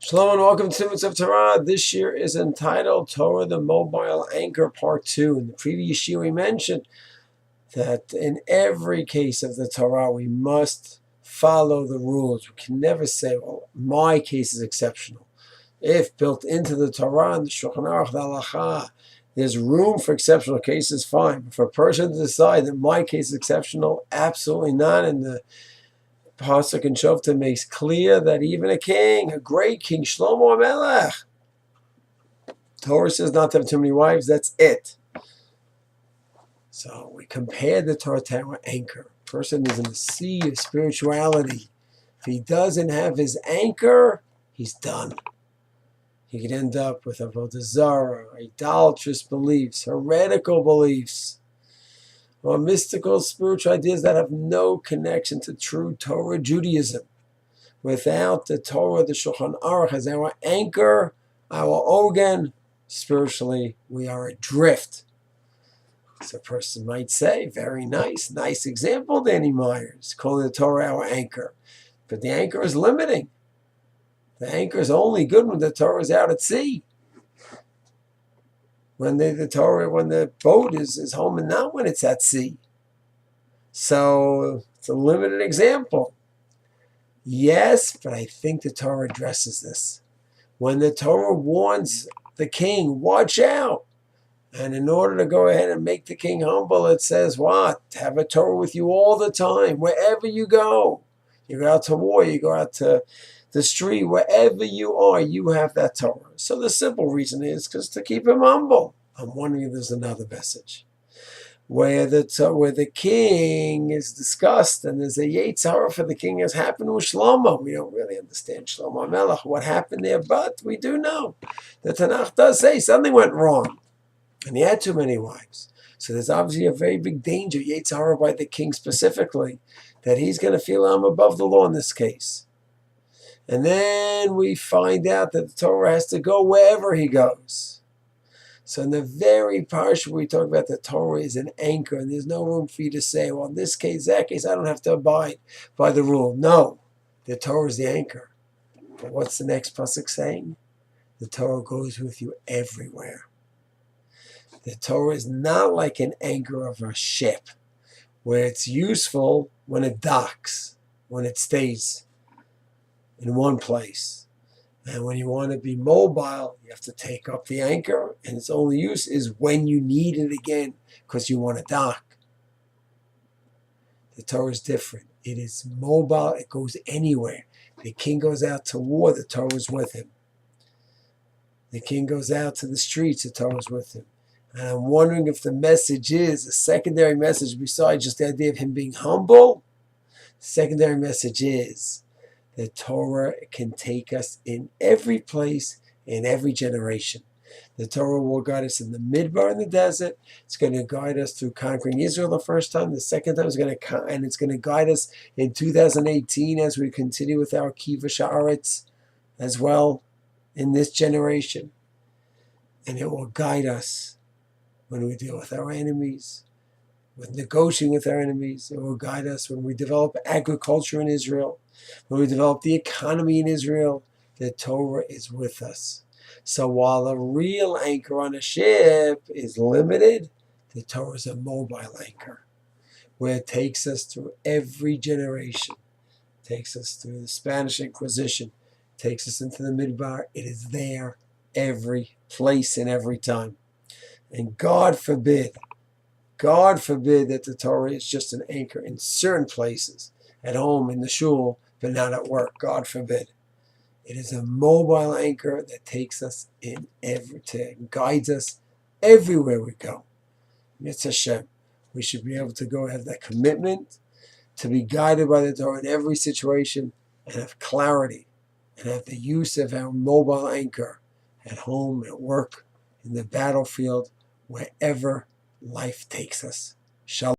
Shalom and welcome to Myers The Torah. This year is entitled Torah the Mobile Anchor Part 2. In the previous year we mentioned that in every case of the Torah we must follow the rules. We can never say, well, my case is exceptional. If built into the Torah and the Shulchan Aruch, the Halacha, there's room for exceptional cases, fine. But for a person to decide that my case is exceptional, absolutely not. And the Pasuk in Shoftim makes clear that even a king, a great king, Shlomo HaMelech, Torah says not to have too many wives, that's it. So we compare the Torah to our anchor. A person is in the sea of spirituality. If he doesn't have his anchor, he's done. He could end up with avodah zarah, idolatrous beliefs, heretical beliefs, or mystical spiritual ideas that have no connection to true Torah Judaism. Without the Torah, the Shulchan Aruch as our anchor, our organ, spiritually we are adrift. So a person might say, very nice example, Danny Myers, calling the Torah our anchor. But the anchor is limiting. The anchor is only good when the Torah is out at sea. When the boat is home and not when it's at sea. So it's a limited example. Yes, but I think the Torah addresses this. When the Torah warns the king, watch out. And in order to go ahead and make the king humble, it says what? Have a Torah with you all the time, wherever you go. You go out to war, you go out to the street, wherever you are, you have that Torah. So the simple reason is because to keep him humble. I'm wondering if there's another message where the king is discussed and there's a Yetzirah for the king, as happened with Shlomo. We don't really understand Shlomo HaMelech, what happened there, but we do know the Tanakh does say something went wrong and he had too many wives. So there's obviously a very big danger, Yetzirah by the king specifically, that he's going to feel I'm above the law in this case. And then we find out that the Torah has to go wherever he goes. So in the very parsha we talk about the Torah is an anchor, and there's no room for you to say, well, in this case, that case, I don't have to abide by the rule. No, the Torah is the anchor. But what's the next pasuk saying? The Torah goes with you everywhere. The Torah is not like an anchor of a ship, where it's useful when it docks, when it stays in one place. And when you want to be mobile, you have to take up the anchor, and its only use is when you need it again because you want to dock. The Torah is different. It is mobile. It goes anywhere. The king goes out to war, the Torah is with him. The king goes out to the streets, the Torah is with him. And I'm wondering if the message is a secondary message besides just the idea of him being humble. The secondary message is the Torah can take us in every place, in every generation. The Torah will guide us in the midbar in the desert. It's going to guide us through conquering Israel the first time. The second time it's going to guide us in 2018 as we continue with our Kiva Sha'aretz as well in this generation. And it will guide us when we deal with our enemies, with negotiating with our enemies. It will guide us when we develop agriculture in Israel, when we develop the economy in Israel. The Torah is with us. So while a real anchor on a ship is limited, the Torah is a mobile anchor, where it takes us through every generation. It takes us through the Spanish Inquisition, it takes us into the Midbar. It is there every place and every time. And God forbid that the Torah is just an anchor in certain places, at home, in the shul, but not at work. God forbid. It is a mobile anchor that takes us in guides us everywhere we go. It's Hashem. We should be able to go have that commitment to be guided by the Torah in every situation and have clarity and have the use of our mobile anchor at home, at work, in the battlefield, wherever life takes us. Shalom.